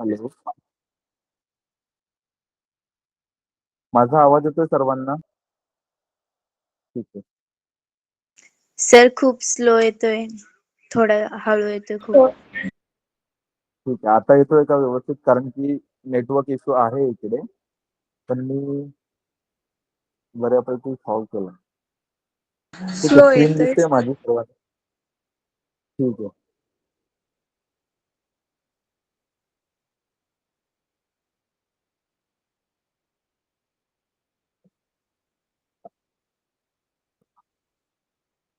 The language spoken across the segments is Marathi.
हॅलो. माझा आवाज येतोय सर्वांना? ठीक आहे. सर खूप स्लो येतोय, थोडा हळू येतोय खूप. ठीक आहे. आता येतोय का व्यवस्थित? कारण की नेटवर्क इश्यू आहे इकडे. पण मी बऱ्यापैकी सॉल्व्ह केला. ठीक आहे. स्लो स्क्रीन येतोय. दिसते माझी सर्वांना? ठीक आहे.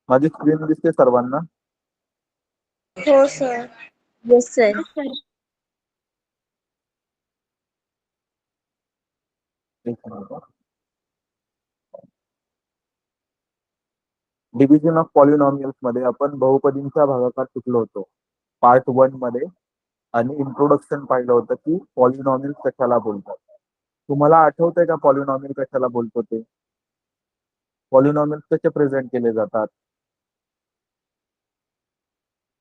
माझी स्क्रीन दिसते सर्वांना? हो सर. Yes sir. एक मिनिट. डिव्हिजन ऑफ पॉलिनॉमियल्स मध्ये आपण बहुपदींचा भागाकार शिकलो होतो पार्ट 1 मध्ये. आणि इंट्रोडक्शन पाहिलं होतं की पॉलिनॉमियल कशाला बोलतात. तुम्हाला आठवतंय का पॉलिनॉमियल कशाला बोलतो ते? पॉलिनॉमियल कसे प्रेझेंट केले जातात?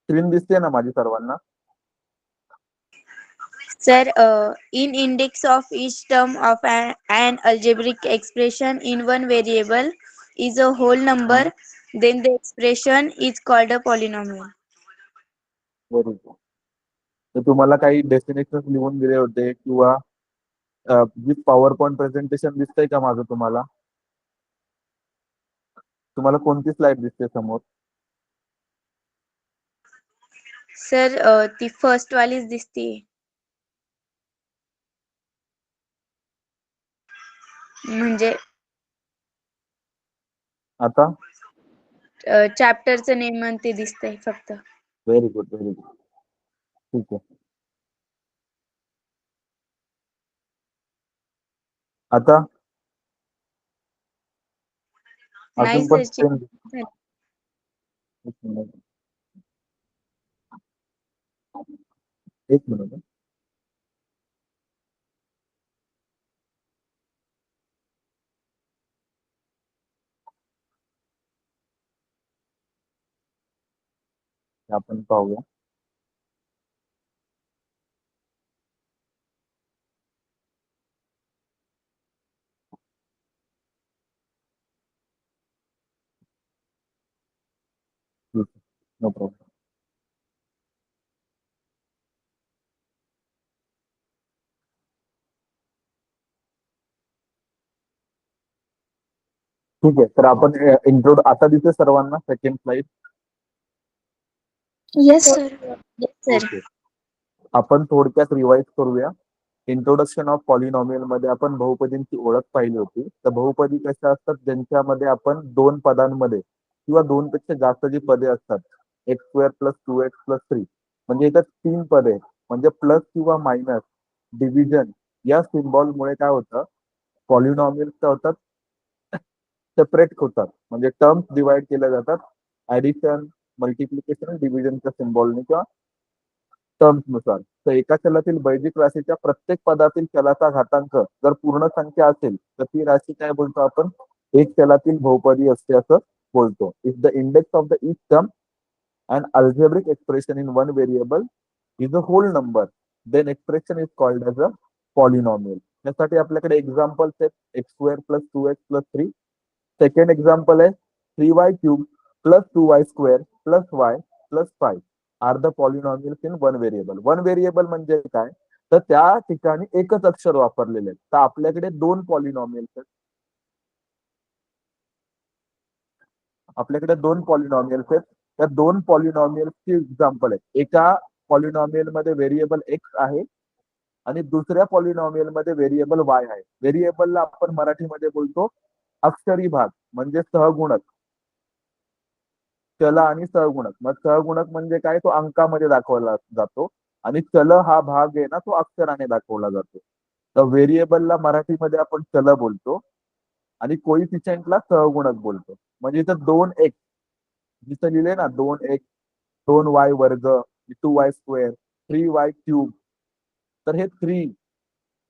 स्क्रीन दिसते ना माझी सर्वांना? Sir, in index of each term of an algebraic expression in one variable is a whole number, then the expression is called a polynomial. बरोबर. तर तुम्हाला काही डेस्टिनेशन लिहून दिले होते किंवा जी पॉवर पॉईंट प्रेझेंटेशन दिसतंय का माझं तुम्हाला? तुम्हाला कोणती स्लाइड दिसते समोर? सर ती फर्स्ट वालीच दिसतीये. म्हणजे आता? चॅप्टरचं नेम आणि ते दिसतंय फक्त. Very good, very good. ठीक आहे. आता नाही अजून पण सर. सेम. एक मिनिट. एक मिनिट. आपण पाहूया. No problem. ठीक आहे. तर आपण इंट्रोड आता दिसते सर्वांना second slide? Yes sir. Yes sir. Okay. आपण थोडक्यात रिवाइज करूया. इंट्रोडक्शन ऑफ पॉलिनॉमियल मध्ये आपण बहुपदींची ओळख पाहिली होती. तर बहुपदी कशा असतात ज्यांच्यामध्ये आपण दोन पदांमध्ये किंवा दोन पेक्षा जास्त जी पदे असतात, x square plus 2x plus 3, म्हणजे इथं 3 पदे म्हणजे प्लस किंवा मायनस डिव्हिजन या सिम्बॉलमुळे काय होतं, पॉलिनॉमियल काय होतात, सेपरेट होतात. म्हणजे टर्म्स डिवाइड केल्या जातात ऍडिशन, मल्टिप्लिकेशन, डिव्हिजनच्या सिम्बॉलने किंवा टर्म्स नुसार. तर एका चलातील बेरीज राशीच्या प्रत्येक पदातील चलाचा घातांक जर पूर्ण संख्या असेल तर ती राशी काय बोलतो आपण, एक चलातील बहुपदी असते असं बोलतो. If the index of the each term and algebraic expression in one variable is a whole number, then expression is called as a polynomial. यासाठी आपल्याकडे एक्झाम्पल्स आहेत. X square plus 2x plus 3. Second example आहे 3y cube plus 2y square plus y plus 5 are the polynomials in one variable. One variable म्हणजे काय, तर त्या ठिकाणी एकच अक्षर वापरलेले आहेत. तर आपल्याकडे दोन पॉलिनॉमियल्स आहेत. आपल्याकडे दोन पॉलिनॉमियल्स आहेत. त्या दोन पॉलिनॉमियल्सची एक्झाम्पल आहे. एका पॉलिनॉमियल मध्ये व्हेरिएबल एक्स आहे आणि दुसऱ्या पॉलिनॉमियल मध्ये व्हेरिएबल वाय आहे. व्हेरिएबलला आपण मराठीमध्ये बोलतो अक्षरी भाग म्हणजे सहगुणक. चल आणि सहगुणक. मग सहगुणक म्हणजे काय, तो अंकामध्ये दाखवला जातो आणि चल हा भाग आहे ना, तो अक्षराने दाखवला जातो. तर व्हेरिएबलला मराठीमध्ये आपण चल बोलतो आणि कोइफिशियंटला सहगुणक बोलतो. म्हणजे इथं 2x जिथं लिहिले ना 2x, 2y वर्ग, 2y स्क्वेअर, 3y क्यूब, तर हे 3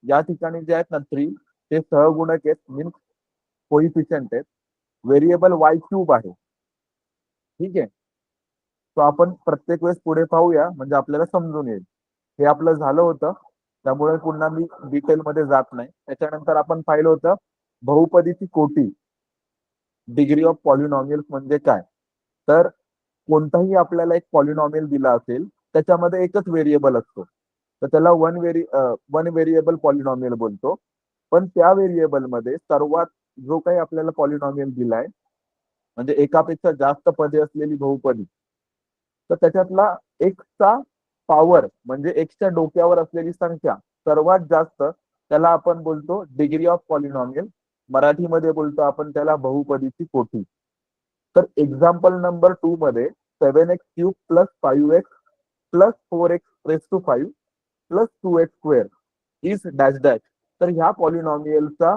या ठिकाणी जे आहेत ना 3 ते सहगुणक आहेत, मीन्स कोइफिशियंट आहेत. व्हेरिएबल y क्यूब आहे. ठीक आहे. तो आपण प्रत्येक वेळेस पुढे पाहूया म्हणजे आपल्याला समजून येईल. हे आपलं झालं होतं. त्यामुळे पुन्हा मी डिटेलमध्ये जात नाही. त्याच्यानंतर आपण पाहिलं होतं बहुपदीची कोटी, डिग्री ऑफ पॉलिनॉमियल म्हणजे काय. तर कोणताही आपल्याला एक पॉलिनॉमियल दिला असेल त्याच्यामध्ये एकच व्हेरिएबल असतो, तर त्याला वन व्हेरिएबल पॉलिनॉमियल बोलतो. पण त्या व्हेरिएबल मध्ये सर्वात जो काही आपल्याला पॉलिनॉमियल दिलाय, म्हणजे एकापेक्षा जास्त पदे असलेली बहुपदी, तर त्याच्यातला एक्सचा पॉवर म्हणजे एक्सच्या डोक्यावर असलेली संख्या सर्वात जास्त, त्याला आपण बोलतो डिग्री ऑफ पॉलिनॉमियल. मराठीमध्ये बोलतो आपण त्याला बहुपदीची कोटी. तर एक्झाम्पल नंबर 2 मध्ये 7x³ plus 5x plus 4x raise to 5 plus 2x square is dash dash. तर ह्या पॉलिनॉमियलचा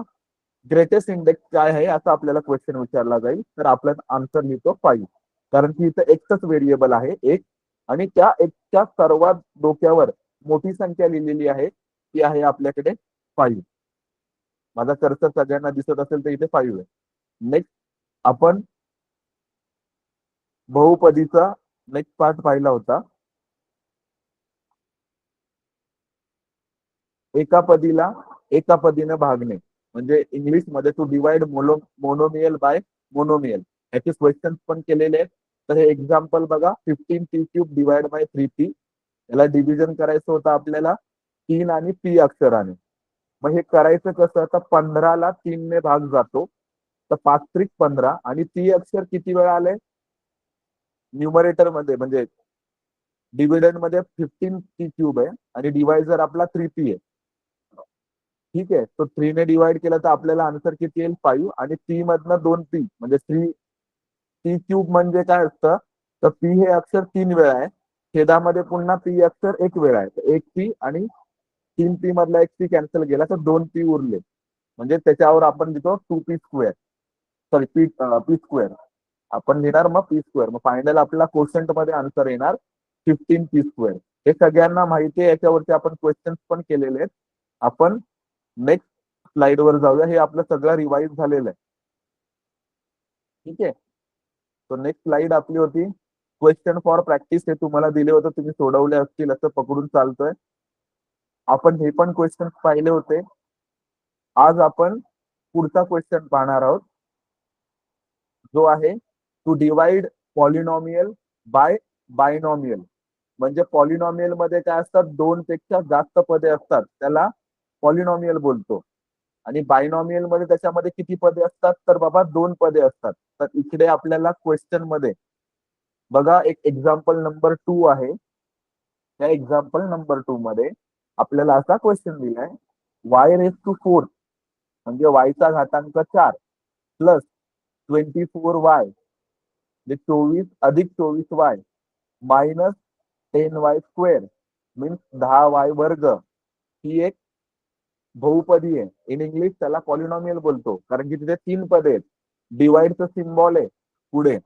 ग्रेटेस्ट इंडेक्स काय आहे असा आपल्याला क्वेश्चन विचारला जाईल. तर आपला आन्सर लिहितो 5, कारण की इथं एकच व्हेरिएबल आहे एक, आणि त्या एकच्या सर्वात डोक्यावर मोठी संख्या लिहिलेली आहे, ती आहे आपल्याकडे 5. माझा कर्सर सगळ्यांना दिसत असेल तर इथे 5 आहे. नेक्स्ट आपण बहुपदीचा नेक्स्ट पार्ट पाहिला होता. एका पदीला एका पदीने भागणे, म्हणजे इंग्लिश मध्ये to divide monomial by monomial. याचे क्वेश्चन पण केलेले आहेत. तर हे एक्झाम्पल बघा, 15t³ डिवाइड बाय 3p. याला डिव्हिजन करायचं होतं आपल्याला 3 आणि p अक्षराने. मग हे करायचं कसं, तर 15ला 3 ने भाग जातो, तर 5×3=15. आणि p अक्षर किती वेळा आले न्यूमरेटर मध्ये, म्हणजे डिव्हिडंड मध्ये 15t³ आहे आणि डिवायझर आपला 3p आहे. ठीक आहे, तो 3 ने डिवाइड केला तर आपल्याला आन्सर किती येईल 5. आणि p मधनं 2p म्हणजे 3p³ म्हणजे काय असतं, तर p हे अक्षर 3 वेळा आहे, छेदामध्ये पुन्हा p अक्षर 1 वेळा आहे. तर 1p आणि 3p मधला 1p कॅन्सल गेला तर 2p उरले, म्हणजे त्याच्यावर आपण लिहितो 2p². सॉरी p स्क्वेअर आपण लिहिणार, मग p². मग फायनल आपला क्वेश्चन मध्ये आन्सर येणार 15p². हे सगळ्यांना माहिती आहे, याच्यावरती आपण क्वेश्चन पण केलेले आहेत. आपण नेक्स्ट स्लाइड वर जाऊया. हे आपलं सगळं रिवाइज झालेलं आहे. ठीक आहे, तो नेक्स्ट स्लाइड आपली होती क्वेश्चन फॉर प्रॅक्टिस. हे तुम्हाला दिले होते, तुम्ही सोडवले असतील असं पकडून चालतोय. आपण हे पण क्वेश्चन पाहिले होते. आज आपण पुढचा क्वेश्चन पाहणार आहोत, जो आहे to divide polynomial by binomial. म्हणजे पॉलिनॉमियल मध्ये काय असतात, 2 पेक्षा जास्त पदे असतात, त्याला पॉलिनॉमियल बोलतो. आणि बायनॉमियल मध्ये त्याच्यामध्ये किती पदे असतात, तर बाबा 2 पदे असतात. तर इकडे आपल्याला क्वेश्चन मध्ये बघा, एक एक्झाम्पल नंबर 2 आहे. त्या एक्झाम्पल नंबर 2 मध्ये आपल्याला असा क्वेश्चन दिलाय, y⁴ म्हणजे y चा घातांक 4 प्लस 24y म्हणजे 24 अधिक 24y minus 10y² means 10y². ही एक बहुपदी आहे. इन इंग्लिश त्याला पॉलिनॉमियल बोलतो, कारण की तिथे 3 पदे आहेत. डिवाइडचं सिम्बॉल आहे पुढे,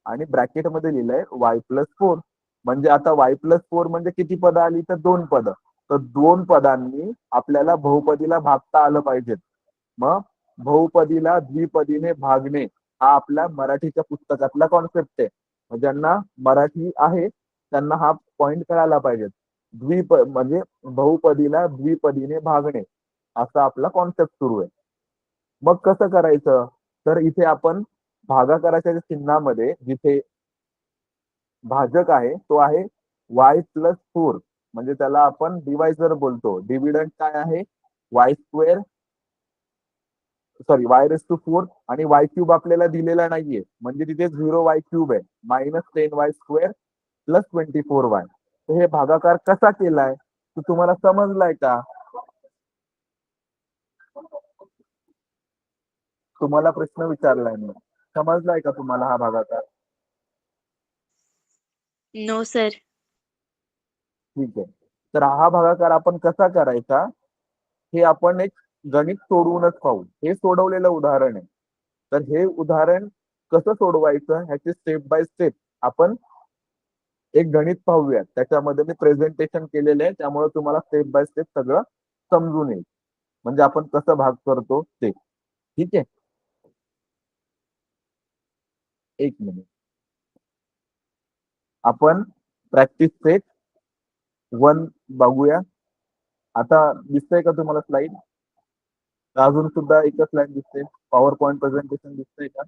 आणि ब्रॅकेट मध्ये लिहिलंय y+4. म्हणजे आता y+4 म्हणजे किती पदं आली, तर 2 पदं. तर 2 पदांनी आपल्याला बहुपदीला भागता आलं पाहिजे. मग बहुपदीला द्विपदीने भागणे हा आपल्या मराठीच्या पुस्तकातला कॉन्सेप्ट आहे. ज्यांना मराठी आहे त्यांना हा पॉइंट कळायला पाहिजे. म्हणजे बहुपदीला द्विपदीने भागणे असा आपला कॉन्सेप्ट सुरू आहे. मग कसं करायचं, तर इथे आपण भागाकाराच्या चिन्हामध्ये जिथे भाजक आहे तो आहे y+4, म्हणजे त्याला आपण डिवायझर बोलतो. डिव्हिडंड काय आहे y², सॉरी y⁴, आणि y³ आपल्याला दिलेला नाहीये, म्हणजे तिथे 0y³ आहे. -10y² plus 24y. तर हे भागाकार कसा केलाय तो तुम्हाला समजलाय का? तुम्हाला प्रश्न विचारलाय मी, समजलाय का तुम्हाला हा भागाकार? No sir. ठीक आहे, तर हा भागाकार आपण कसा करायचा हे आपण एक गणित सोडवूनच पाहू. हे सोडवलेलं उदाहरण आहे. तर हे उदाहरण कसं सोडवायचं ह्याचे स्टेप बाय स्टेप आपण एक गणित पाहूया. त्याच्यामध्ये मी प्रेझेंटेशन केलेलं आहे, त्यामुळे तुम्हाला स्टेप बाय स्टेप सगळं समजून येईल, म्हणजे आपण कसं भाग करतो ते. ठीक आहे, एक मिनिट. आपण प्रॅक्टिस सेट 1 बघूया. आता दिसतंय का तुम्हाला स्लाइड? अजून सुद्धा एकच स्लाइड दिसते. पॉवर पॉईंट प्रेझेंटेशन दिसतंय का?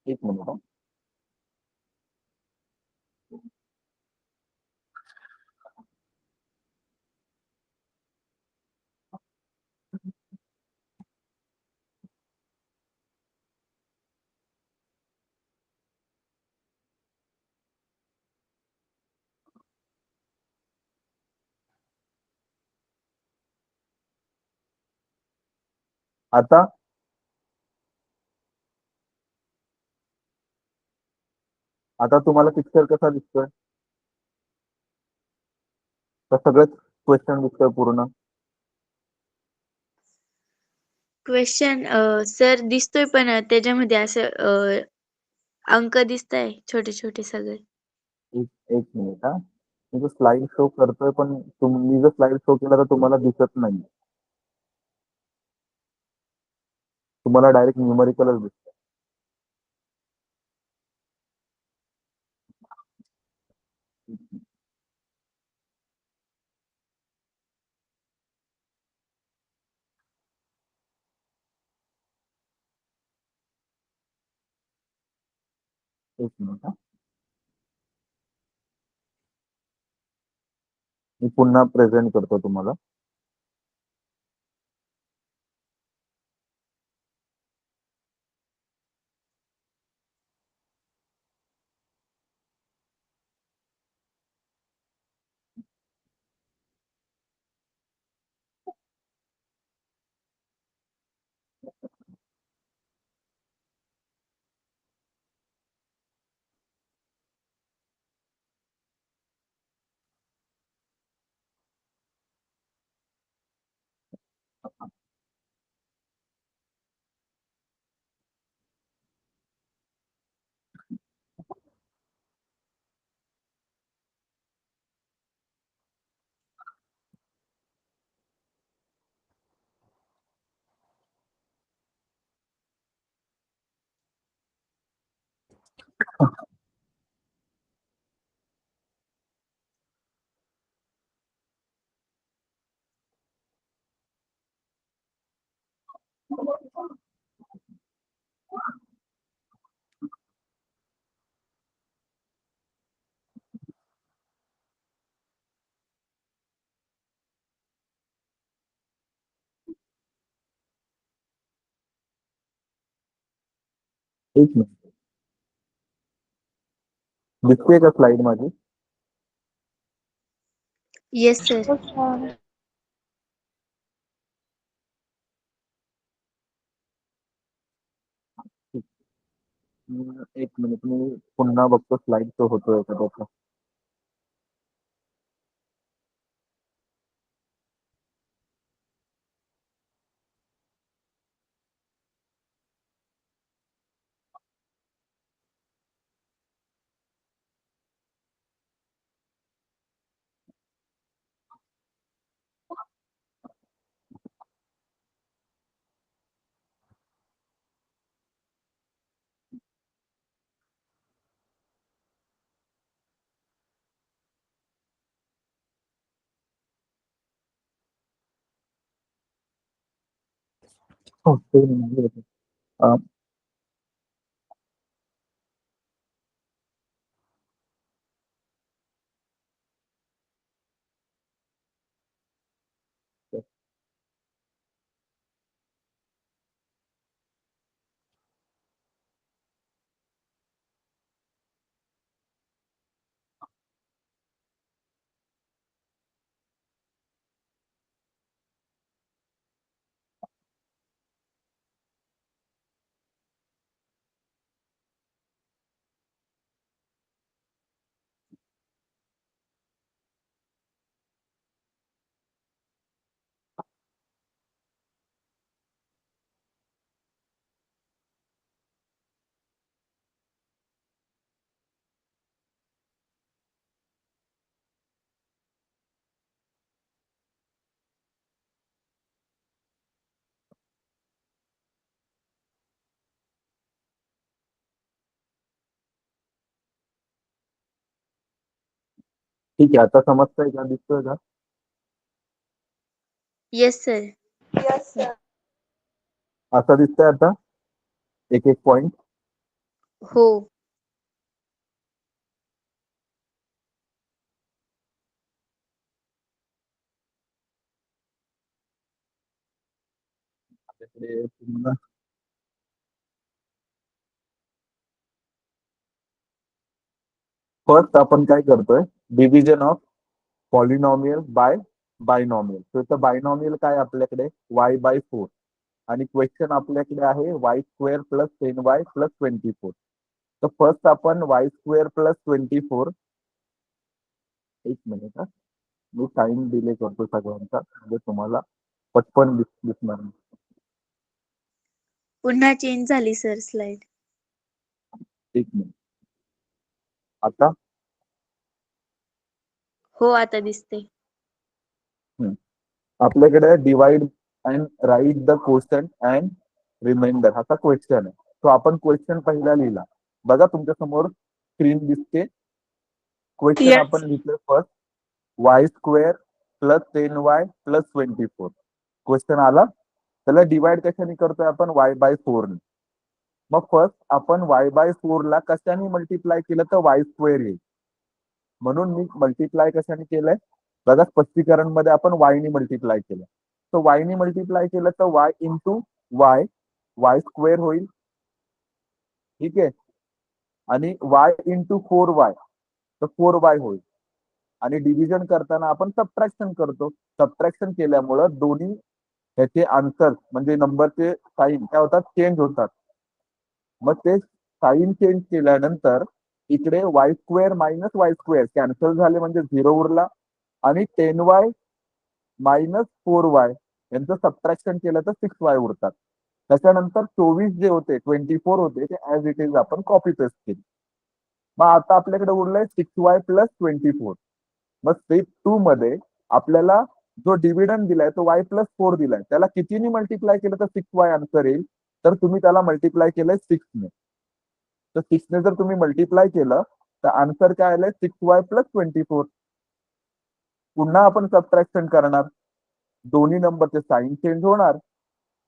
एक मिनिट हा. आता आता तुम्हाला पिक्चर कसा दिसतोय? तर सगळंच क्वेश्चन दिसतोय पूर्ण. क्वेश्चन सर दिसतोय पण त्याच्यामध्ये असं अंक दिसताय छोटे छोटे सगळे. एक एक मिनिट हा. मी जो स्लाइड शो करतोय पण मी जर स्लाइड शो केला तर तुम्हाला दिसत नाही. तुम्हाला डायरेक्ट न्यूमरिकलच दिसतं. एक मिनिट हा. मी पुन्हा प्रेझेंट करतो तुम्हाला. एक मिनिट. दिसते का स्लाइड माझी? Yes sir. एक मिनिट मी पुन्हा बघतो स्लाइड शो होतोय का त्याचा. हो, ते नाही येत. अं, ठीक आहे, आता समजतंय का, दिसतोय का? Yes sir. असं दिसतंय आता एक एक पॉइंट. हो. फर्स्ट आपण काय करतोय, division of polynomial by binomial. तर इथं बायनॉमियल काय आपल्याकडे y/4 आणि क्वेश्चन आपल्याकडे आहे y² प्लस 10y प्लस 24. तर फर्स्ट आपण y² प्लस 24, एक मिनिट हा, मी टाइम डिले करतो सगळ्यांचा म्हणजे तुम्हाला पटकन दिसणार नाही. पुन्हा चेंज झाली सर स्लाइड. एक मिनिट. आता हो आता दिसते. आपल्याकडे divide and write the question and remainder असा क्वेश्चन आहे. तो आपण क्वेश्चन पहिला लिहिला, बघा तुमच्या समोर स्क्रीन दिसते. क्वेश्चन आपण लिहितोय first y² plus 10y plus 24. Question आला, त्याला डिवाइड कशाने करतोय आपण y/4 ने. मग फर्स्ट आपण y/4 ला कशाने मल्टिप्लाय केलं तर y² येईल, म्हणून मी मल्टिप्लाय कशाने केलंय बघा, स्पष्टीकरण मध्ये आपण y ने मल्टिप्लाय केलं. तर y ने मल्टिप्लाय केलं तर y इंटू y, y² होईल. ठीक आहे, आणि y इंटू 4y तर 4y होईल. आणि डिव्हिजन करताना आपण सबट्रॅक्शन करतो. सबट्रॅक्शन केल्यामुळं दोन्ही ह्याचे आन्सर म्हणजे नंबरचे साईन काय होतात, चेंज होतात. मग ते साईन चेंज केल्यानंतर इकडे y² मायनस y² कॅन्सल झाले म्हणजे 0 उरला, आणि 10y मायनस 4y यांचं सबट्रॅक्शन केलं तर 6y उरतात. त्याच्यानंतर 24 जे होते 24 होते ते ऍज इट इज आपण कॉपी पेस्ट केले. मग आता आपल्याकडे उरलंय 6y प्लस 24. मग स्टेप 2 मध्ये आपल्याला जो डिव्हिडंड दिलाय तो y+4 दिलाय, त्याला कितीने मल्टिप्लाय केलं तर 6y आन्सर येईल. तर तुम्ही त्याला मल्टिप्लाय केलंय 6 ने. तर 6 ने जर तुम्ही मल्टिप्लाय केलं तर आन्सर काय आलंय 6y प्लस 24. पुन्हा आपण सबट्रॅक्शन करणार, दोन्ही नंबरचे साईन चेंज होणार,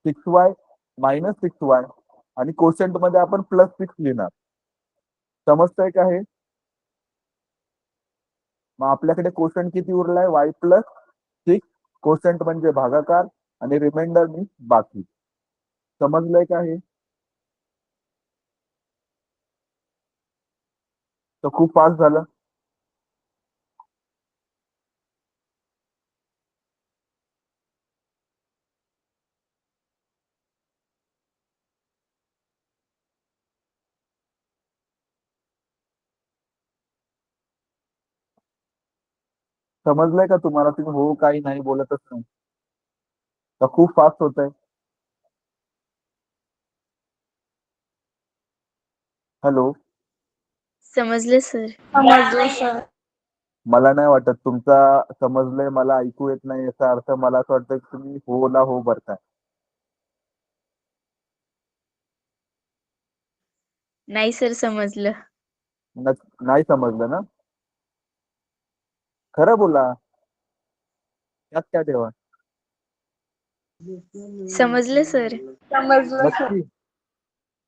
6y मायनस 6y आणि कोशंट मध्ये आपण +6 लिहिणार. समजतंय का हे? मग आपल्याकडे कोशंट किती उरलाय y+6. कोशंट म्हणजे भागाकार आणि रिमाइंडर मीन्स बाकी. समजलंय का हे? तर खूप फास्ट झालं. समजलंय का तुम्हाला? तुम्ही हो काही नाही बोलतच नाही, तर खूप फास्ट होत आहे. हॅलो, समजले सर. मला नाही वाटत तुमचा समजलंय, मला ऐकू येत नाही. याचा अर्थ मला असं वाटतं की तुम्ही हो ला हो भरताय. नाही सर समजलं. नाही समजलं ना? खरं बोला, त्यात काय ठेवा. समजले सर. नक्की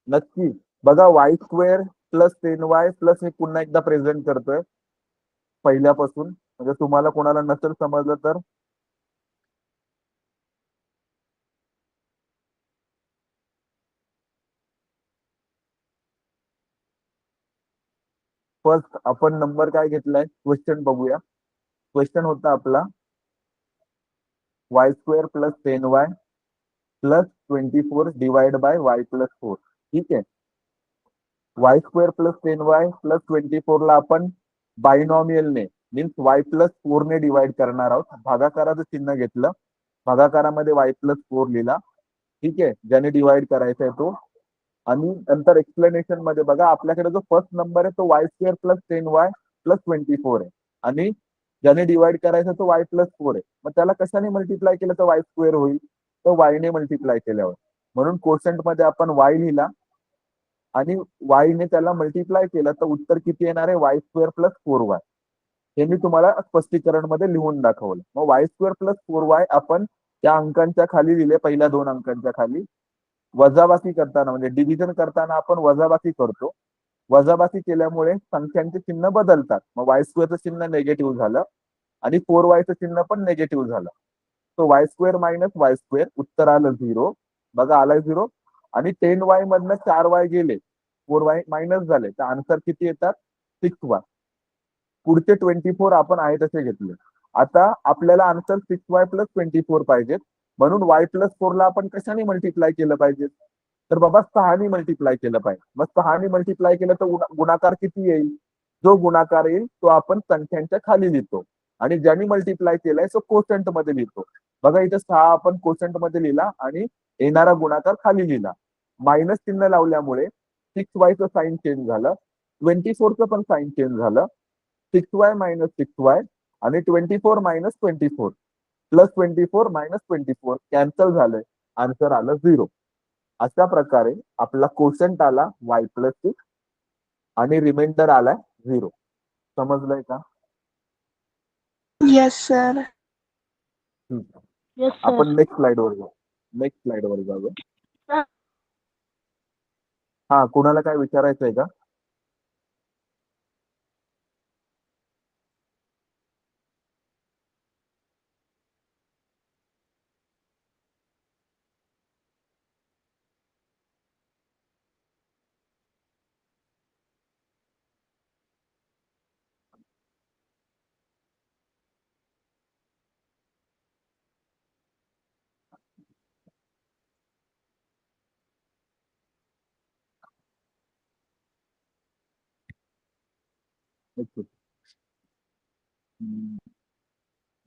नक्की. बघा y² प्लस 10y प्लस, मी पुन्हा एकदा प्रेझेंट करतोय पहिल्यापासून, म्हणजे तुम्हाला कोणाला नसेल समजलं तर. फर्स्ट आपण नंबर काय घेतलाय, क्वेश्चन बघूया. क्वेश्चन होता आपला y² plus 10y plus 24 divide by y+4. ठीक आहे, y² प्लस 10y प्लस 24 ला आपण बायनॉमियलने मीन्स y+4 ने डिवाइड करणार आहोत. भागाकाराचं चिन्ह घेतलं, भागाकारामध्ये y+4 लिहिला. ठीक आहे, ज्याने डिवाइड करायचा आहे तो. आणि नंतर एक्सप्लेनेशन मध्ये बघा, आपल्याकडे जो फर्स्ट नंबर आहे तो y² प्लस 10y प्लस 24 आहे, आणि ज्याने डिवाइड करायचा तो y+4 आहे. मग त्याला कशाने मल्टिप्लाय केलं तर y² होईल, तर y ने मल्टिप्लाय केल्यावर. म्हणून कोशंट मध्ये आपण y लिहिला आणि y ने त्याला मल्टिप्लाय केलं तर उत्तर किती येणार आहे, y² प्लस 4y. हे मी तुम्हाला स्पष्टीकरण मध्ये लिहून दाखवलं. मग y² + 4y आपण त्या अंकांच्या खाली लिहिले, पहिल्या दोन अंकांच्या खाली. वजाबाकी करताना म्हणजे डिव्हिजन करताना आपण वजाबाकी करतो. वजाबाकी केल्यामुळे संख्यांचे चिन्ह बदलतात. मग y² चं चिन्ह निगेटिव्ह झालं आणि 4y चं चिन्ह पण निगेटिव्ह झालं. तो y² - y², उत्तर आलं 0. बघा आलाय 0. आणि 10y मधनं 4y गेले, 4y मायनस झाले, तर आन्सर किती येतात? 6y. पुढचे 24 आपण आहे तसे घेतले. आता आपल्याला आन्सर 6y + 24 पाहिजेत. म्हणून y + 4 ला आपण कशाने मल्टिप्लाय केलं पाहिजे? तर बाबा 6 ने मल्टिप्लाय केलं पाहिजे. मग 6 ने मल्टिप्लाय केलं तर गुणाकार किती येईल? जो गुणाकार येईल तो आपण संख्यांच्या खाली लिहितो आणि ज्यांनी मल्टिप्लाय केलाय तो कोशंट मध्ये लिहितो. बघा इथे 6 आपण कोशंट मध्ये लिहिला आणि येणारा गुणाकार खाली लिहिला. मायनस चिन्ह लावल्यामुळे 6y चं साइन चेंज झालं, 24 चं पण साइन चेंज झालं. 6y - 6y आणि 24 - 24 प्लस 24 - 24 कॅन्सल झालंय. आन्सर आलं 0. अशा प्रकारे आपला कोशंट आला y + 6 आणि रिमाइंडर आलाय 0. समजलंय का? Yes, sir. ठीक आहे. Yes, sir. आपण नेक्स्ट स्लाइडवर जाऊ. नेक्स्ट स्लाइडवर जाऊया. हा, कुणाला काय विचारायचंय का?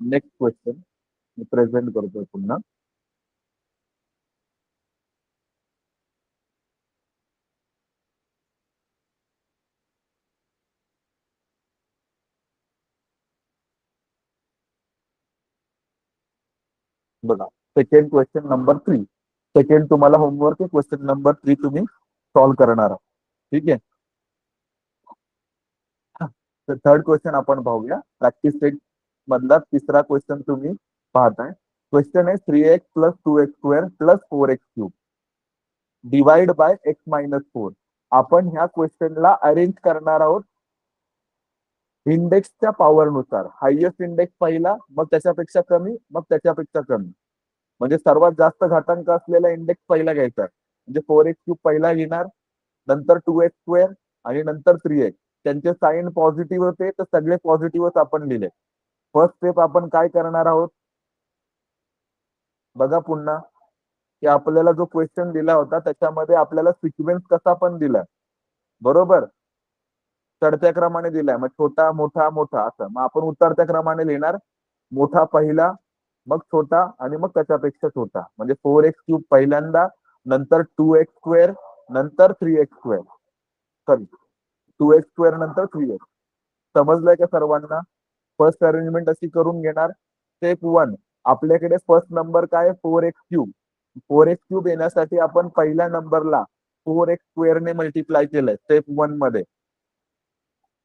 नेक्स्ट क्वेश्चन मी प्रेझेंट करतोय पुन्हा. बघा, सेकंड क्वेश्चन नंबर 3. सेकंड तुम्हाला होमवर्क आहे, क्वेश्चन नंबर 3 तुम्ही सॉल्व्ह करणार आहात. ठीक आहे. तर थर्ड क्वेश्चन आपण पाहूया. प्रॅक्टिस सेट मधला तिसरा क्वेश्चन तुम्ही पाहताय. क्वेश्चन आहे 3x + 2x² + 4x³ divide by x - 4. आपण ह्या क्वेश्चनला अरेंज करणार आहोत इंडेक्सच्या पॉवरनुसार. हायएस्ट इंडेक्स पहिला, मग त्याच्यापेक्षा कमी, मग त्याच्यापेक्षा कमी. म्हणजे सर्वात जास्त घातांक असलेला इंडेक्स पहिला घ्यायचा. म्हणजे 4x³ पहिला घेणार, नंतर 2x² आणि नंतर 3x. त्यांचे साइन पॉझिटिव्ह होते तर सगळे पॉझिटिव्हच आपण लिहिले. फर्स्ट स्टेप आपण काय करणार आहोत? बघा पुन्हा की आपल्याला जो क्वेश्चन दिला होता त्याच्यामध्ये आपल्याला सिक्वेन्स कसा पण दिलाय, बरोबर? चढत्या क्रमाने दिलाय. मग छोटा मोठा मोठा असं. मग आपण उतरत्या क्रमाने लिहिणार. मोठा पहिला, मग छोटा आणि मग त्याच्यापेक्षा छोटा. म्हणजे 4x³ पहिल्यांदा, नंतर 2x², नंतर 3x². सॉरी, 2x² नंतर 3x. समजलंय का सर्वांना? फर्स्ट अरेंजमेंट अशी करून घेणार. स्टेप 1, आपल्याकडे फर्स्ट नंबर काय? 4x³ 4x³ येण्यासाठी आपण पहिल्या नंबरला 4x² ने मल्टिप्लाय केलंय स्टेप 1 मध्ये.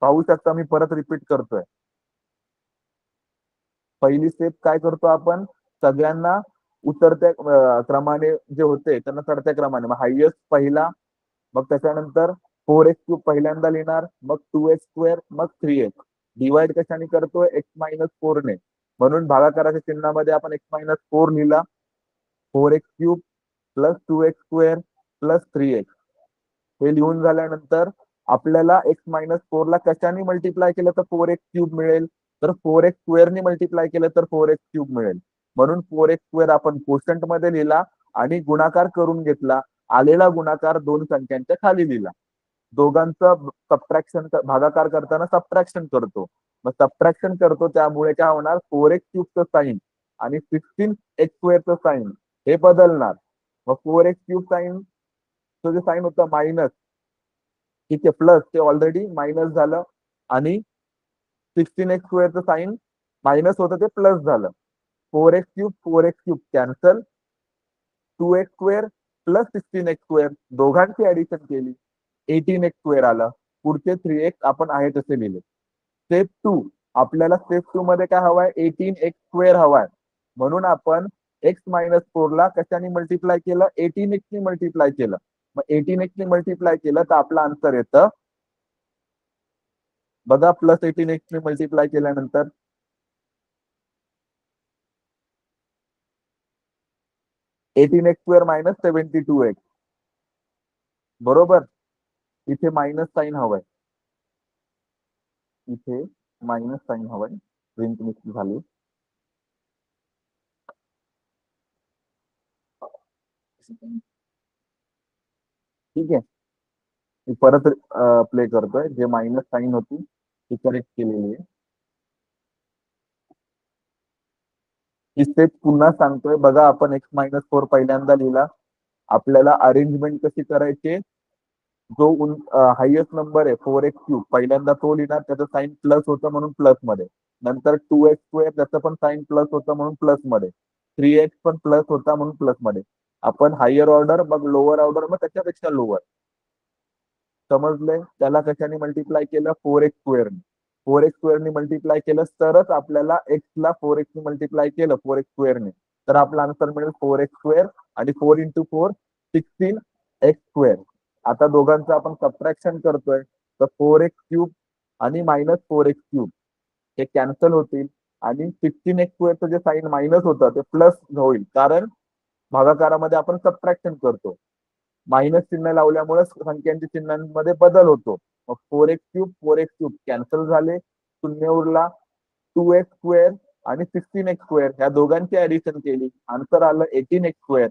पाहू शकता, मी परत रिपीट करतोय. पहिली स्टेप काय करतो आपण? सगळ्यांना उतरत्या क्रमाने जे होते त्यांना चढत्या क्रमाने. मग हायएस्ट पहिला, मग त्याच्यानंतर 4x³ पहिल्यांदा लिहिणार, मग 2x², मग 3x. डिवाइड कशाने करतोय? x - 4 ने. म्हणून भागाकाराच्या चिन्हामध्ये आपण x - 4 लिहिला. 4x³ + 2x² + 3x. हे लिहून झाल्यानंतर आपल्याला x - 4 ला कशाने मल्टिप्लाय केलं तर 4x³ मिळेल, तर 4x² ने मल्टिप्लाय केलं तर 4x³ मिळेल. म्हणून 4x² आपण कोशंट मध्ये लिहिला आणि गुणाकार करून घेतला. आलेला गुणाकार दोन संख्यांच्या खाली लिहिला. दोघांचं सबट्रॅक्शन, भागाकार करताना सबट्रॅक्शन करतो. मग सबट्रॅक्शन करतो त्यामुळे काय होणार? 4x³ चं साइन आणि 16x² चं साइन हे बदलणार. मग 4x³ साइन तो जे साइन होतं मायनस, ठीक आहे, प्लस ते ऑलरेडी मायनस झालं आणि 16x² चं साइन मायनस होतं ते प्लस झालं. 4x³ 4x³ cancel, 2x² + 16x² दोघांची ऍडिशन केली, 18x² आलं. पुढचे 3x आपण आहे तसे लिहिले. स्टेप 2, आपल्याला स्टेप 2 मध्ये काय हवाय, 18x² हवाय. म्हणून आपण x-4 ला कशाने मल्टिप्लाय केलं, 18x ने मल्टिप्लाय केलं. मग 18x ने मल्टिप्लाय केलं तर आपलं आन्सर येतं बघा, प्लस 18x ने मल्टिप्लाय केल्यानंतर 18x² मायनस 72x. बरोबर. इथे मायनस साईन हवंय, इथे मायनस साईन हवंय. प्रिंट मिक्स झाली. ठीक आहे, मी परत प्ले करतोय. जे मायनस साईन होती ती करेक्ट केलेली आहे. ही स्टेप पुन्हा सांगतोय बघा. आपण x-4 पहिल्यांदा लिहिला. आपल्याला अरेंजमेंट कशी करायची, जो हायएस्ट नंबर आहे 4x³ पहिल्यांदा तो लिहिणार, त्याचं साईन प्लस होतं म्हणून प्लस मध्ये. नंतर 2x² त्याचं पण साईन प्लस होतं म्हणून प्लस मध्ये. 3x पण प्लस होता म्हणून प्लस मध्ये. आपण हायर ऑर्डर, मग लोअर ऑर्डर, मग त्याच्यापेक्षा लोअर. समजलंय. त्याला कशाने मल्टिप्लाय केलं, 4x² ने. 4x² ने मल्टिप्लाय केलं तरच आपल्याला x ला 4x ने मल्टिप्लाय केलं 4x² ने, तर आपला आन्सर मिळेल 4x² आणि 4 × 4 16x². आता दोघांचं आपण सबट्रॅक्शन करतोय, तर 4x³ आणि -4x³ हे कॅन्सल होतील आणि 16x² जे साईन मायनस होतं ते प्लस होईल, कारण भागाकारामध्ये आपण सबट्रॅक्शन करतो. मायनस चिन्ह लावल्यामुळे संख्यांच्या चिन्हांमध्ये बदल होतो. मग 4x³ 4x³ कॅन्सल झाले, शून्य उरला. 2x² आणि 16x² ह्या दोघांची ऍडिशन केली, आन्सर आलं 18x².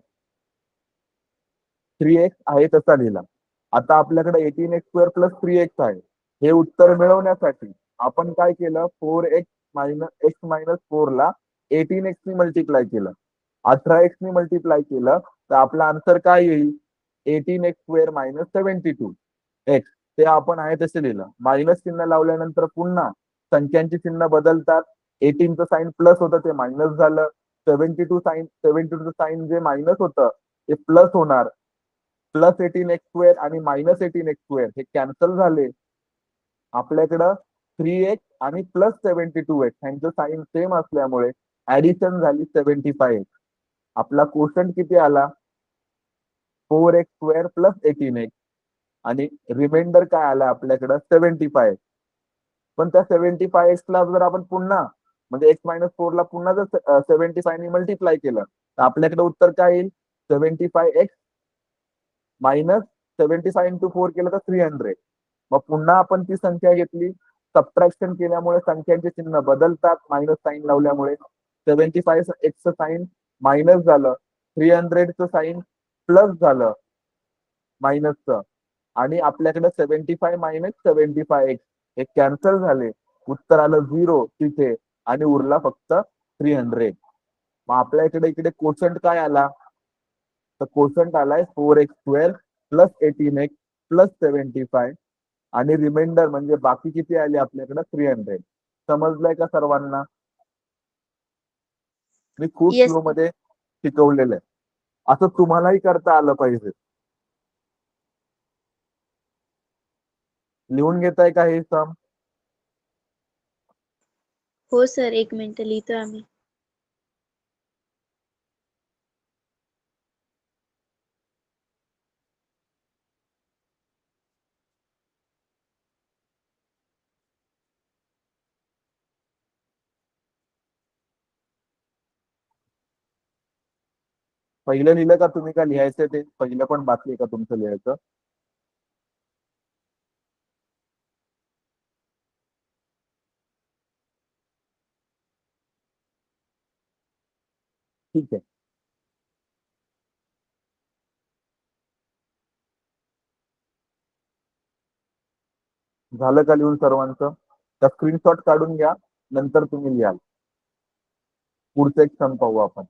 3x आहे तसा लिहिला. आता आपल्याकडे 18x² प्लस 3x आहे. हे उत्तर मिळवण्यासाठी आपण काय केलं, 4x-4 ला 18x ने मल्टिप्लाय केलं. 18x ने मल्टिप्लाय केलं तर आपला आन्सर काय येईल, 18x² मायनस 72x. ते आपण आहे तसे लिहिलं. मायनस चिन्ह लावल्यानंतर पुन्हा संख्यांची चिन्ह बदलतात. 18चं साईन प्लस होतं ते मायनस झालं. 72चं साईन जे मायनस होतं ते प्लस होणार. प्लस 18x² आणि मायनस 18x² हे कॅन्सल झाले. आपल्याकडं 3x आणि प्लस 72x यांचं साईन सेम असल्यामुळे ऍडिशन झाली 75x. आपला क्वोशंट किती आला, 4x² प्लस 18x आणि रिमाइंडर काय आला आपल्याकडं 75. पण त्या 75x ला जर आपण पुन्हा म्हणजे x-4 ला पुन्हा जर 75 ने मल्टिप्लाय केलं तर आपल्याकडे उत्तर काय येईल, 75x मायनस 75 × 4 केलं तर 300. मग पुन्हा आपण ती संख्या घेतली, सबट्रॅक्शन केल्यामुळे संख्यांचे चिन्ह बदलतात मायनस साईन लावल्यामुळे. 75x चं साईन मायनस झालं, 300चं साईन प्लस झालं मायनसचं, आणि आपल्याकडे 75 मायनस 75x हे कॅन्सल झाले. उत्तर आलं 0 तिथे आणि उरला फक्त 300. मग आपल्या इकडे क्वोशंट काय आला, तर क्वोशंट आलाय 4x² प्लस 18x प्लस 75 आणि रिमाइंडर म्हणजे बाकी किती आले आपल्याकडे 300. समजलंय का सर्वांना? मी खूप Yes. स्लो मध्ये शिकवलेलं आहे, असं तुम्हालाही करता आलं पाहिजे. लिहून घेताय का हे सम? हो सर, 1 मिनिट लिहितो आम्ही. पहिलं लिहिलं का तुम्ही, का लिहायचं ते पहिलं पण बाकी आहे का तुमचं लिहायचं? ठीक आहे. झालं का लिहून सर्वांचं? त्या स्क्रीनशॉट काढून घ्या, नंतर तुम्ही लिहाल. पुढचं एक सम पाहू आपण.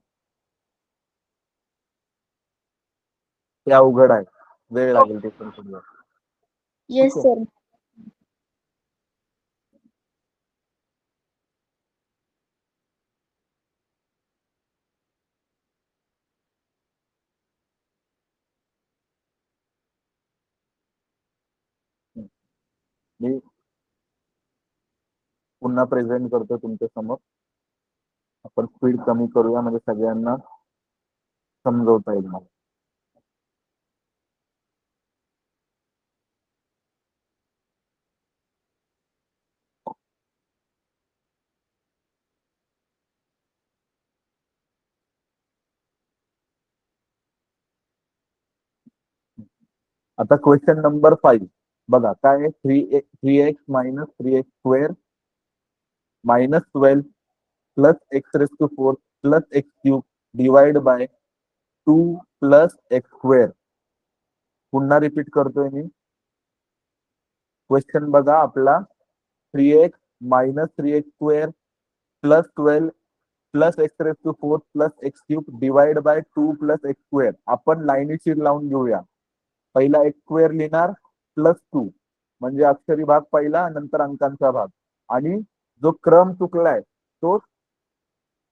ते अवघड आहे, वेळ लागेल ते पण पुढे. येस ठीक आहे. सर. मी पुन्हा प्रेझेंट करतो तुमच्या समोर. आपण स्पीड कमी करूया म्हणजे सगळ्यांना समजवता येईल मला. आता क्वेश्चन नंबर 5 बघा काय आहे. 3x minus 3x square minus 12 plus x raise to 4 plus x cube divide by 2 plus x square. पुन्हा रिपीट करतोय मी. क्वेश्चन बघा आपला 3x minus 3x square plus 12 plus x raise to 4 plus x cube divide by 2 plus x square. आपण लाईनीशीर लावून घेऊया. पहिला एक्स स्क्वेअर लिहिणार प्लस 2 म्हणजे अक्षरी भाग पहिला नंतर अंकांचा भाग, आणि जो क्रम चुकलाय तो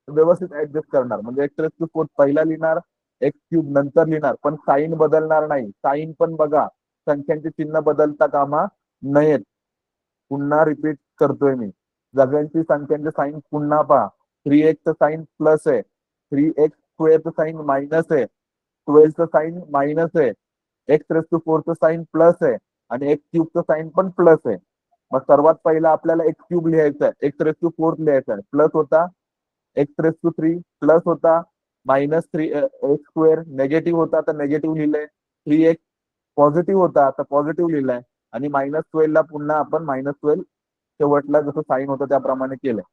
व्यवस्थित ऍडजस्ट करणार. म्हणजे एक्स रेस टू 4 पहिला लिहिणार, एक्स क्यूब नंतर लिहिणार, पण साईन बदलणार नाही. साईन पण बघा संख्यांचे चिन्ह बदलता कामा नयेत. पुन्हा रिपीट करतोय मी. सगळ्यांची संख्यांचे साईन पुन्हा पहा. 3x साईन प्लस आहे, 3x स्क्वेअरचं साईन मायनस आहे, 12चं साईन मायनस आहे, एक्स रेस टू 4चं साईन प्लस आहे आणि एक्स क्यूबचं साईन पण प्लस आहे. मग सर्वात पहिला आपल्याला एक्स क्यूब लिहायचा आहे, एक्स रेस टू 4 लिहायचा आहे. प्लस होता एक्स रेस टू 3 प्लस होता मायनस 3 एक्स स्क्वेअर नेगेटिव्ह होता तर नेगेटिव्ह लिहिलंय, 3x पॉझिटिव्ह होता तर पॉझिटिव्ह लिहिलाय, आणि मायनस 12 ला पुन्हा आपण मायनस 12 शेवटला जसं साईन होतं त्याप्रमाणे केलंय.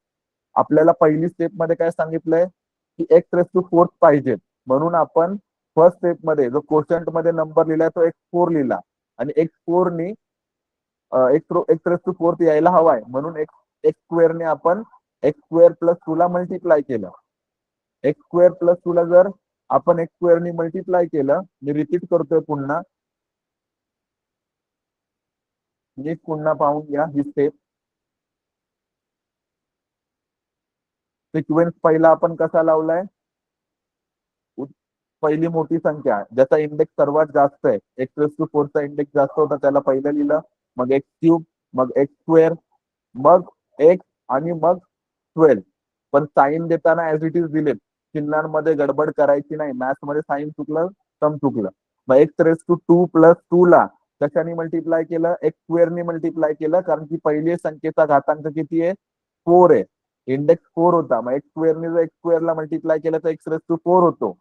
आपल्याला पहिली स्टेप मध्ये काय सांगितलंय की एक्स रेस टू 4 पाहिजे, म्हणून आपण फर्स्ट स्टेप मध्ये जो क्वोशंट मध्ये नंबर लिहिलाय तो x4 लिहिला, आणि x4 नी एक्स रेस टू 4 यायला हवाय म्हणून एक्स स्क्वेअर ने आपण एक्स स्क्वेअर प्लस 2 ला मल्टिप्लाय केलं. एक्स स्क्वेअर प्लस 2 ला जर आपण एक्स स्क्वेअर ने मल्टिप्लाय केलं, मी रिपीट करतोय पुन्हा, नीट पुन्हा पाहून घ्या ही स्टेप. सिक्वेन्स पहिला आपण कसा लावलाय, पहिली मोठी संख्या ज्याचा इंडेक्स सर्वात जास्त आहे, एक्स रेस टू 4 चा इंडेक्स जास्त होता त्याला पहिलं लिहिलं, मग एक्स क्यूब, मग एक्स स्क्वेअर, मग एक्स आणि मग 12. पण साईन देताना ऍज इट इज दिलेत, चिन्हांमध्ये गडबड करायची नाही. मॅथ्स मध्ये साईन चुकलं सम चुकलं. मग एक्स रेस टू 2 प्लस 2 ला कशाने मल्टिप्लाय केलं, एक्स स्क्वेअर ने मल्टिप्लाय केलं, कारण की पहिली संख्येचा घातांक किती आहे, 4 आहे, इंडेक्स 4 होता. मग एक्स स्क्वेअर ने जर एक्स स्क्वेअर ला मल्टिप्लाय केलं तर एक्स रेस टू 4 होतो.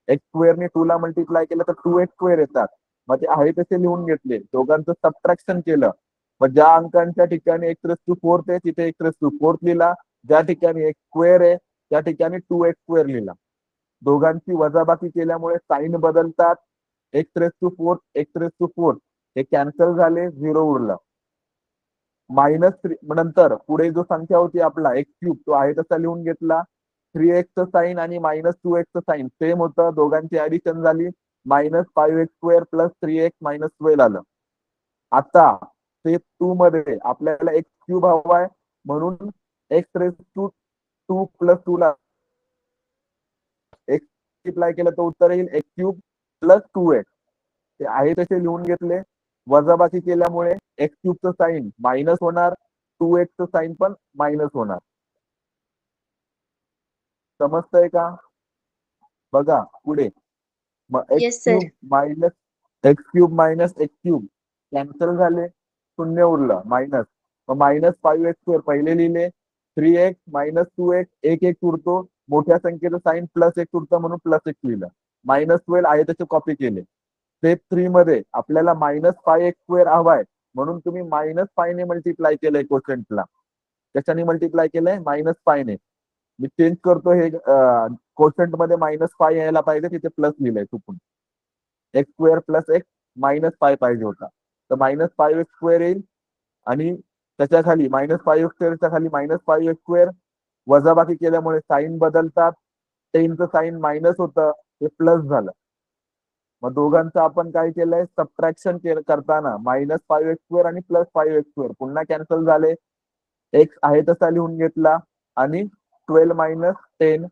एक्स स्क्वेअर ने 2 ला मल्टिप्लाय केलं तर 2x स्क्वेअर येतात. मग ते आहे तसे लिहून घेतले, दोघांचं सबट्रॅक्शन केलं. मग ज्या अंकांच्या ठिकाणी एक्स रेस टू 4 आहे तिथे एक्स रेस टू 4 लिहिला, ज्या ठिकाणी एक्स स्क्वेअर आहे त्या ठिकाणी 2x स्क्वेअर लिहिला. दोघांची वजाबाकी केल्यामुळे साईन बदलतात. X raise to 4 x raise to 4 हे कॅन्सल झाले, 0 उरलं. मायनस 3 नंतर पुढे जो संख्या होती आपला एक्स क्यूब तो आहे तसा लिहून घेतला. 3x साईन आणि मायनस 2x साईन सेम होतं, दोघांची ऍडिशन झाली, minus 5x square plus 3x minus 12 आलं. आता स्टेप 2 मध्ये आपल्याला एक्स क्यूब हवाय म्हणून एक्स रेस टू 2 प्लस 2 ला एक्स मल्टिप्लाय केलं तर उत्तर येईल एक्स क्यूब प्लस 2x. ते आहे तसे लिहून घेतले. वजाबाकी केल्यामुळे एक्स क्यूबचं साईन मायनस होणार, 2x साईन पण मायनस होणार. समजतंय का? बघा पुढे. मग x Yes, sir. Cube minus x cube minus x cube cancel झाले, शून्य उरलं मायनस. मग मायनस 5x स्क्वेअर पहिले लिहिले, 3x मायनस 2x एक एक उरतो, मोठ्या संख्येचं साईन प्लस एक उरतं म्हणून प्लस एक लिहिलं. मायनस 12 आहे तसे कॉपी केले. स्टेप 3 मध्ये आपल्याला मायनस 5x स्क्वेअर हवाय म्हणून तुम्ही मायनस 5 ने मल्टिप्लाय केलंय क्वोशंटला. कशाने मल्टिप्लाय केलंय, मायनस 5 ने. मी चेंज करतो हे क्वोशंट मध्ये मायनस 5 यायला पाहिजे, तिथे प्लस लिहिलंय चुकून. X square plus x minus 5 पाहिजे होता, तर मायनस 5 एक्स स्क्वेअर येईल, आणि त्याच्या खाली मायनस 5 एक्स स्क्वेअरच्या खाली मायनस 5 एक्स स्क्वेअर. वजाबाकी केल्यामुळे साईन बदलतात, 10चं साईन मायनस होतं ते प्लस झालं. मग दोघांचं आपण काय केलंय, सबट्रॅक्शन करताना मायनस 5 एक्स स्क्वेअर आणि प्लस 5 एक्स स्क्वेअर पुन्हा कॅन्सल झाले, एक्स आहे तसा लिहून घेतला, आणि 12 मायनस 10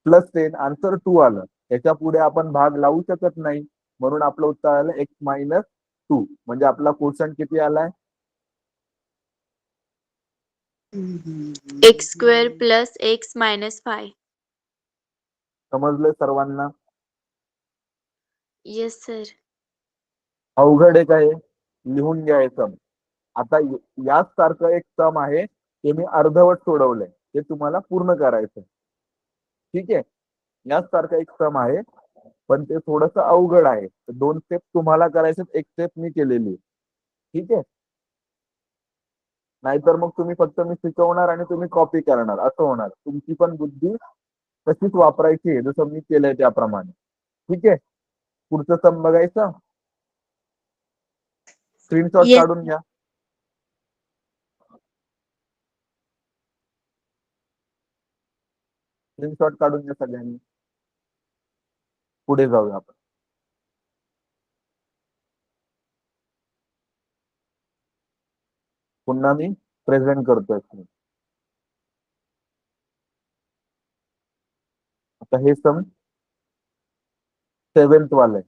प्लस 10 आन्सर 2 आलं. याच्या पुढे आपण भाग लावू शकत नाही म्हणून आपलं उत्तर आलं एक्स मायनस 2. म्हणजे आपला क्वोशंट किती आलाय, x square plus x minus 5. समजलंय सर्वांना? Yes, sir. अवघड आहे काय? लिहून घ्यायचं. आता याच सारखं एक सम आहे ते मी अर्धवट सोडवलंय, ते तुम्हाला पूर्ण करायचं. ठीक आहे, याच सारखं एक सम आहे पण ते थोडस अवघड आहे. 2 स्टेप तुम्हाला करायचे, एक स्टेप मी केलेली. ठीक आहे, नाहीतर मग तुम्ही फक्त मी शिकवणार आणि तुम्ही कॉपी करणार असं होणार. तुमची पण बुद्धी तशीच वापरायची आहे जसं मी केलंय त्याप्रमाणे. ठीक आहे, पुढचं सम बघायचं. Screenshot Yes. काढून घ्या. स्क्रीनशॉट काढून घ्या सगळ्यांनी. पुढे जाऊया आपण. पुन्हा मी प्रेझेंट करतोय. आता हे सम 7th वाला आहे.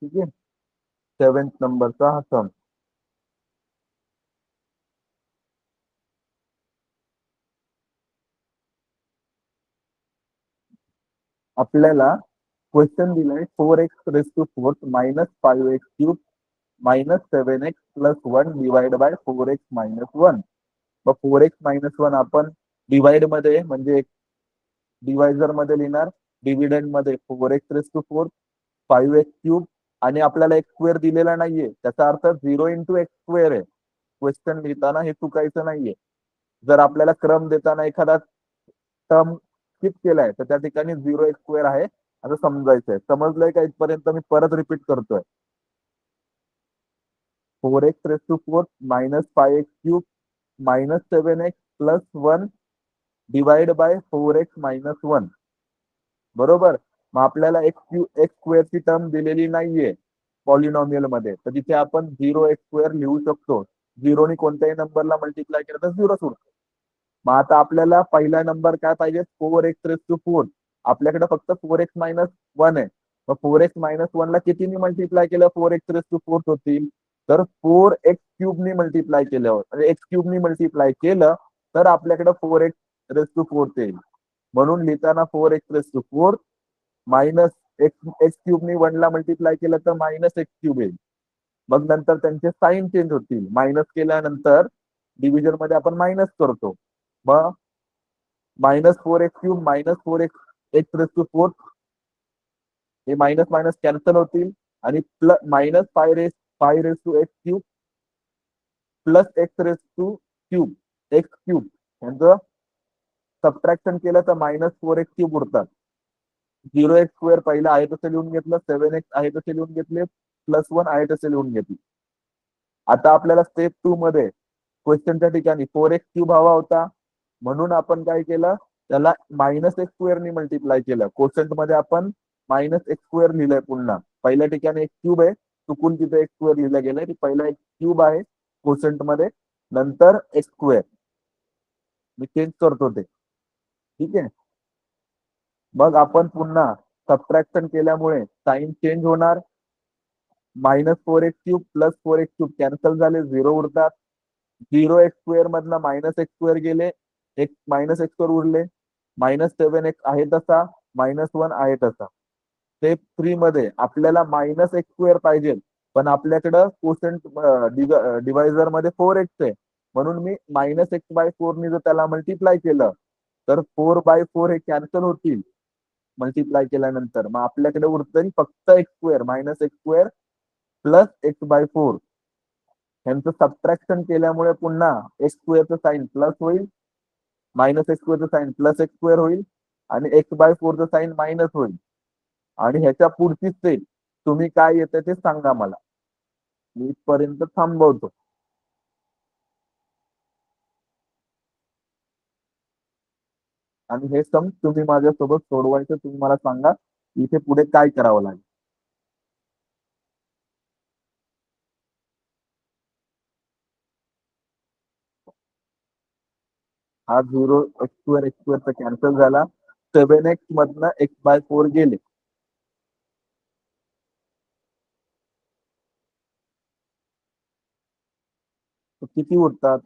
ठीक आहे, 7th नंबरचा हा सम. आपल्याला क्वेश्चन दिलाय 4x⁴ minus 5x³ minus 7x plus 1 divide by 4x minus 1. मग 4x मायनस 1 आपण डिवाइड मध्ये म्हणजे डिवायझर मध्ये लिहिणार, डिव्हिडंड मध्ये 4x⁴ 5x³ आणि आपल्याला एक्स स्क्वेअर दिलेला नाहीये, त्याचा अर्थ 0 इंटू एक्स स्क्वेअर आहे. क्वेश्चन लिहिताना हे चुकायचं नाहीये. जर आपल्याला क्रम देताना एखादा टर्म स्किप केलाय तर त्या ठिकाणी 0 एक्स स्क्वेअर आहे असं समजायचंय. समजलंय का इथपर्यंत? मी परत रिपीट करतोय. 4x⁴ minus 5x³ minus 7x plus 1 divide by 4x minus 1. बरोबर. मग आपल्याला एक्स स्क्वेअरची टर्म दिलेली नाहीये पॉलिनॉमियल मध्ये, तर तिथे आपण 0 एक्स स्क्वेअर लिहू शकतो. झिरोनी कोणत्याही नंबरला मल्टिप्लाय केलं तर 0 उरतो. मग आता आपल्याला पहिला नंबर काय पाहिजे? 4x⁴. आपल्याकडे फक्त 4x मायनस 1 आहे. मग 4x मायनस 1 ला कितीने मल्टिप्लाय केलं 4x⁴ होतील? तर 4x³ ने मल्टिप्लाय केल्यावर म्हणजे x³ ने मल्टिप्लाय केलं तर आपल्याकडे 4x⁴ येईल. म्हणून लिहिताना 4x⁴ मायनस x³ ने 1 ला मल्टिप्लाय केलं तर मायनस x³ येईल. मग नंतर त्यांचे साईन चेंज होतील. मायनस केल्यानंतर डिव्हिजन मध्ये आपण मायनस करतो. मग मायनस 4x³ मायनस 4x⁴ हे मायनस मायनस कॅन्सल होतील आणि plus minus 5x³ plus x⁴ यांचं सबट्रॅक्शन केलं तर मायनस 4x³ उरतात. 0 एक्स स्क्वेअर पहिला आहे तसे लिहून घेतलं, 7x आहे तसे लिहून घेतले, प्लस 1 आहे तसे लिहून घेतले. आता आपल्याला स्टेप 2 मध्ये क्वेश्चनच्या ठिकाणी 4x³ हवा होता, म्हणून आपण काय केलं, त्याला मायनस एक्स स्क्वेअर ने मल्टिप्लाय केलं. क्वेश्चन मध्ये आपण मायनस एक्स स्क्वेअर लिहिलंय. पुन्हा पहिल्या ठिकाणी x³ आहे, चुकून तिथे एक्स स्क्वेअर लिहिलं गेलंय. पहिला x³ आहे क्वेश्चन मध्ये, नंतर एक्स स्क्वेअर. मी चेंज करतो ते. ठीक आहे, मग आपण पुन्हा सबट्रॅक्शन केल्यामुळे साइन चेंज होणार. Minus 4x³ plus 4x³ cancel झाले, 0 उरतात. 0 एक्स स्क्वेअर मधनं मायनस एक्स स्क्वेअर गेले, एक मायनस एक्स स्क्वेअर उरले. मायनस 7x आहे तसा, मायनस 1 आहे तसा. स्टेप 3 मध्ये आपल्याला मायनस एक्स स्क्वेअर पाहिजे, पण आपल्याकडं क्वोशंट डिवायझर मध्ये 4x आहे, म्हणून मी मायनस x/4 ने जर त्याला मल्टिप्लाय केलं तर 4/4 हे कॅन्सल होतील मल्टिप्लाय केल्यानंतर. मग आपल्याकडे उरतील फक्त X square, minus X square plus x/4. यांचं सबट्रॅक्शन केल्यामुळे पुन्हा एक्स स्क्वेअरचं साइन प्लस होईल, मायनस एक्स स्क्वेअरचं साइन प्लस एक्स स्क्वेअर होईल आणि x/4चं साइन मायनस होईल. आणि ह्याच्या पुढची स्टेप तुम्ही काय येतं ते सांगा मला. मी इथपर्यंत थांबवतो. आणि हे सम तुम्ही माझ्यासोबत सोडवायचं. तुम्ही मला सांगा इथे पुढे काय करावं लागेल. हा 0 एक्स स्क्वेअरचा कॅन्सल झाला. 7x मधनं x/4 गेले. किती उरतात?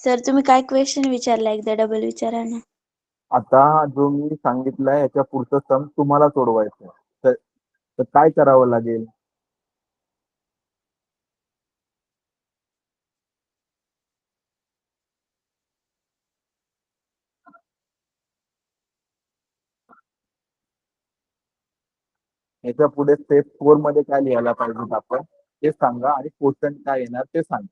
सर तुम्ही काय क्वेश्चन विचारला एकदा डबल विचारा ना. आता जो मी सांगितलंय याच्या पुढचं सम तुम्हाला सोडवायचं तर तर काय करावं लागेल? याच्या पुढे स्टेप 4 मध्ये काय लिहायला पाहिजे आपण ते सांगा आणि क्वेश्चन काय येणार ते सांगा.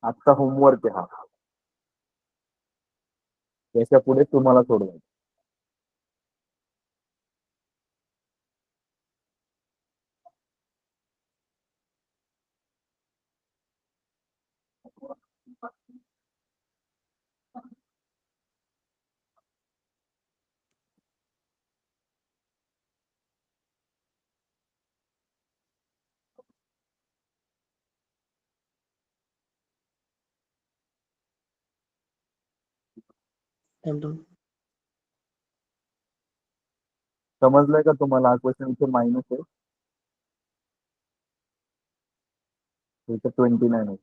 आजचा होमवर्क आहे हा. याच्या पुढे तुम्हाला सोडवायचं. समजलंय का तुम्हाला? हा क्वेश्चन इथे मायनस आहे, इथे 29 आहे.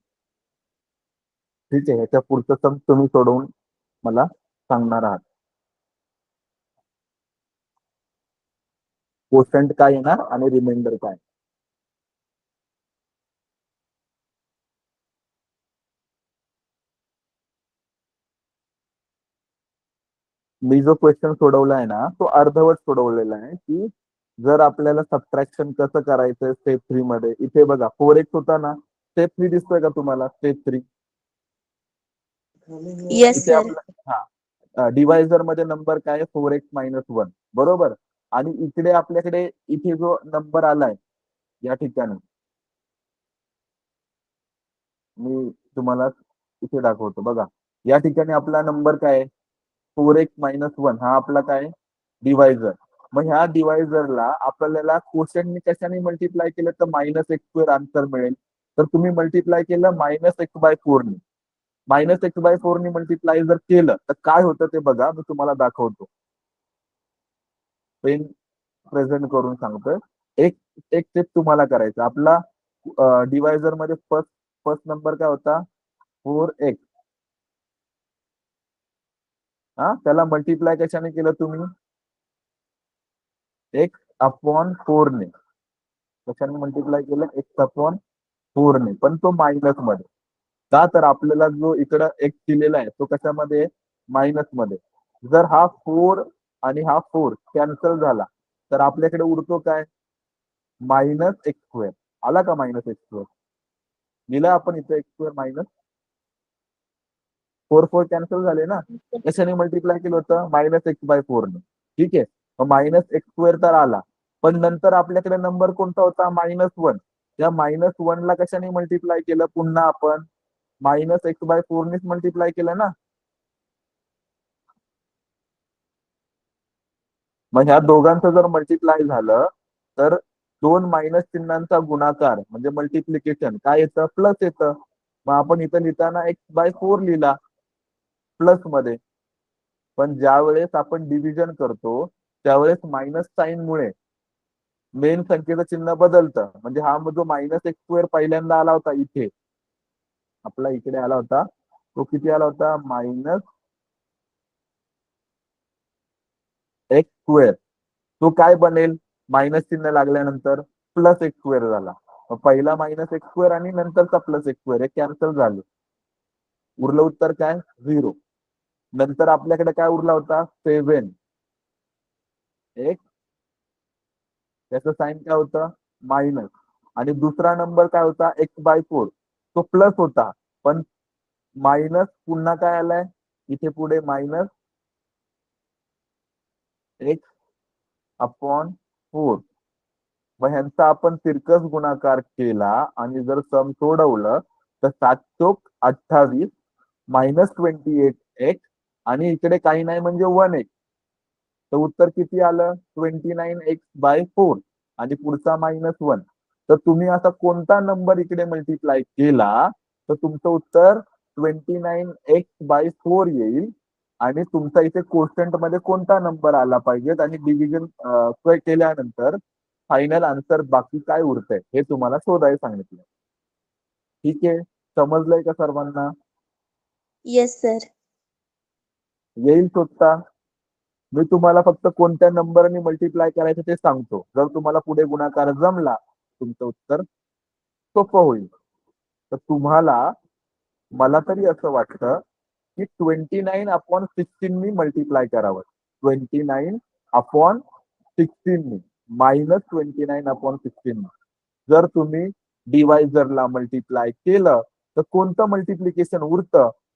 ठीक आहे, ह्याच्या पुढचं सम तुम्ही सोडवून मला सांगणार आहात. कोशंट काय येणार आणि रिमाइंडर काय. मी जो क्वेश्चन सोडवला आहे ना तो अर्धवट सोडवलेला आहे की जर आपल्याला सबट्रॅक्शन कसं करायचं स्टेप 3 मध्ये. इथे बघा 4x होता ना, स्टेप 3 दिसतोय का तुम्हाला? स्टेप 3 येस इथे सर. आपला डिवायझर मध्ये नंबर काय आहे? 4x-1 बरोबर. आणि इकडे आपल्याकडे इथे जो नंबर आलाय या ठिकाणी मी तुम्हाला इथे दाखवतो बघा. या ठिकाणी आपला नंबर काय आहे? 4x-1 हा आपला काय डिवायझर. मग ह्या डिवायझरला आपल्याला क्वोशंटने कशाने मल्टिप्लाय केलं तर -x² आन्सर मिळेल. तर तुम्ही मल्टिप्लाय केलं -x/4 ने. -x/4 ने मल्टिप्लाय जर केलं तर काय होतं ते बघा, मी तुम्हाला दाखवतो. पेन प्रेझेंट करून सांगतोय. एक एक स्टेप तुम्हाला करायचं. आपला डिवायझर मध्ये फर्स्ट फर्स्ट नंबर काय होता? 4x. हा त्याला मल्टिप्लाय कशाने केलं तुम्ही? x/4 ने. कशाने मल्टिप्लाय केलं? x/4 ने, पण तो मायनस मध्ये. का तर आपल्याला जो इकडं x दिलेला आहे तो कशामध्ये? मायनस मध्ये. जर हा 4 आणि हा 4 कॅन्सल झाला तर आपल्याकडे उरतो काय? -x². आला का -x²? लिहिला आपण इथे x² मायनस 4 कॅन्सल झाले ना. कशाने मल्टिप्लाय केलं होतं? -x/4 ने. ठीक आहे, मग -x² तर आला, पण नंतर आपल्याकडे नंबर कोणता होता? -1. त्या -1 ला कशाने मल्टिप्लाय केलं? पुन्हा आपण -x/4 नेच मल्टिप्लाय केलं ना. मग ह्या दोघांचं जर मल्टिप्लाय झालं तर दोन मायनस चिन्हांचा गुणाकार म्हणजे मल्टिप्लिकेशन काय येतं? प्लस येतं. मग आपण इथं लिहिताना x/4 लिहिला प्लस मध्ये. पण ज्या वेळेस आपण डिव्हिजन करतो त्यावेळेस मायनस साइन मुळे मेन संख्येचं चिन्ह बदलतं. म्हणजे हा जो -x² पहिल्यांदा आला होता इथे, आपला इकडे आला होता, तो किती आला होता? -x². तो काय बनेल? मायनस चिन्ह लागल्यानंतर +x² झाला. मग पहिला -x² आणि नंतरचा +x² हे कॅन्सल झाले. उरलं उत्तर काय? 0. नंतर आपल्याकडे काय उरला होता? 7. एक त्याचं साइन काय होतं? मायनस. आणि दुसरा नंबर काय होता? x/4. तो प्लस होता, पण मायनस पुन्हा काय आलाय इथे पुढे? -x/4. मग ह्यांचा आपण तिरकस गुणाकार केला आणि जर सम सोडवलं तर 7×28 -28x आणि इकडे काही नाही म्हणजे 1x. तर उत्तर किती आलं? 29x/4 आणि पुढचा -1. तर तुम्ही असा कोणता नंबर इकडे मल्टिप्लाय केला तर तुमचं उत्तर 29x/4 येईल. आणि तुमचा इथे कोशंट मध्ये कोणता नंबर आला पाहिजेत आणि डिव्हिजन केल्यानंतर फायनल आन्सर बाकी काय उरतंय हे तुम्हाला शोधायला सांगितलं. ठीक आहे, समजलंय का सर्वांना? Yes sir. येईल शोधता. मी तुम्हाला फक्त कोणत्या नंबरने मल्टिप्लाय करायचं ते सांगतो. जर तुम्हाला पुढे गुणाकार जमला तुमचं उत्तर सोपं होईल. तर तुम्हाला, मला तरी असं वाटतं की 29/16 नी मल्टिप्लाय करावं. 29/16 -29/16. जर तुम्ही डिवायझरला मल्टिप्लाय केलं तर कोणतं मल्टिप्लिकेशन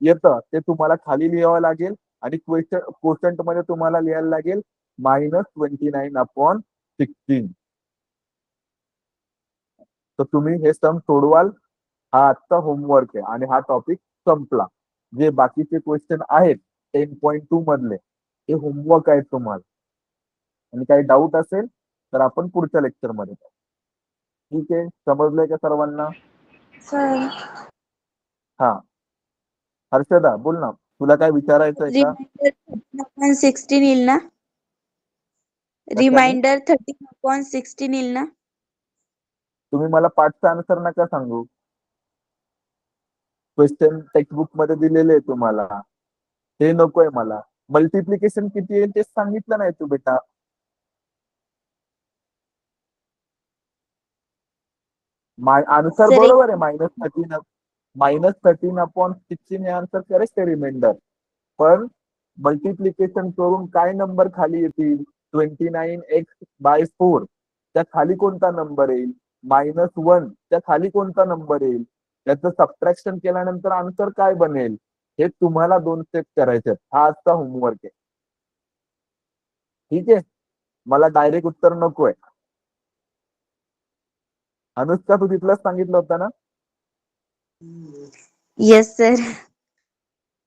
येतं ते तुम्हाला खाली लिहावं लागेल आणि क्वोशंट मध्ये तुम्हाला लिहायला लागेल -29/16. तर तुम्ही हे सम सोडवाल. हा आजचा होमवर्क आहे आणि हा टॉपिक संपला. जे बाकीचे क्वेश्चन आहेत 10.2 मधले ते होमवर्क आहेत तुम्हाला. आणि काही डाऊट असेल तर आपण पुढच्या लेक्चर मध्ये पाहू. ठीक आहे, समजलंय का सर्वांना? सर हा, हर्षदा बोल ना, तुला काय विचारायचंय का? रिमाइंडर 13/16 येईल ना? कशाने? रिमाइंडर 13/16 येईल ना? तुम्ही मला पाठचा आन्सर नका सांगू. क्वेश्चन टेक्स्टबुक मध्ये दिलेले आहे तुम्हाला, ते नकोय मला. मल्टिप्लिकेशन किती येईल ते सांगितलं नाही तू बेटा. आन्सर सर बरोबर आहे, -13/16 हे आन्सर करेक्ट आहे रिमाइंडर. पण मल्टिप्लिकेशन करून काय नंबर खाली येतील? 29x/4 त्या खाली कोणता नंबर येईल? -1 त्या खाली कोणता नंबर येईल? त्याचं सबट्रॅक्शन केल्यानंतर आन्सर काय बनेल? हे तुम्हाला 2 स्टेप करायचे. हा आजचा होमवर्क आहे. ठीक आहे, मला डायरेक्ट उत्तर नकोय. अनुष्का, तू तिथलंच सांगितलं होतं ना? Yes sir.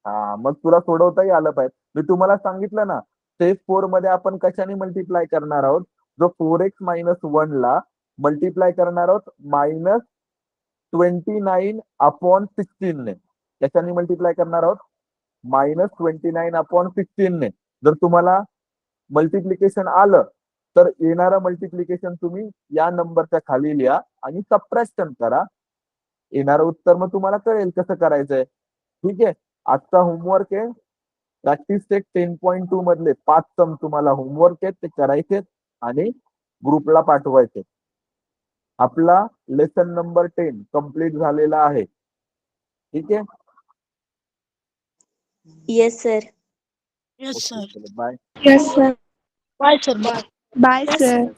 हा, मग तुला सोडवताही आलं पाहिजे. मी तुम्हाला सांगितलं ना, स्टेप 4 मध्ये आपण कशाने मल्टिप्लाय करणार आहोत? जो 4x-1 ला मल्टिप्लाय करणार आहोत -29/16 ने. त्याच्याने मल्टिप्लाय करणार आहोत -29/16 ने. जर तुम्हाला मल्टिप्लिकेशन आलं तर येणारं मल्टिप्लिकेशन तुम्ही या नंबरच्या खाली लिहा आणि सबट्रॅक्शन करा. येणारं उत्तर मग तुम्हाला कळेल कसं करायचंय. ठीक आहे, आजचा होमवर्क आहे प्रॅक्टिस सेट 10.2 मधले 5 सम तुम्हाला होमवर्क आहेत, ते करायचे आणि ग्रुपला पाठवायचे. आपला लेसन नंबर 10 कंप्लीट झालेला आहे. ठीक आहे, yes sir. Yes, sir. Bye. Yes sir. Bye, sir. Bye. Bye sir.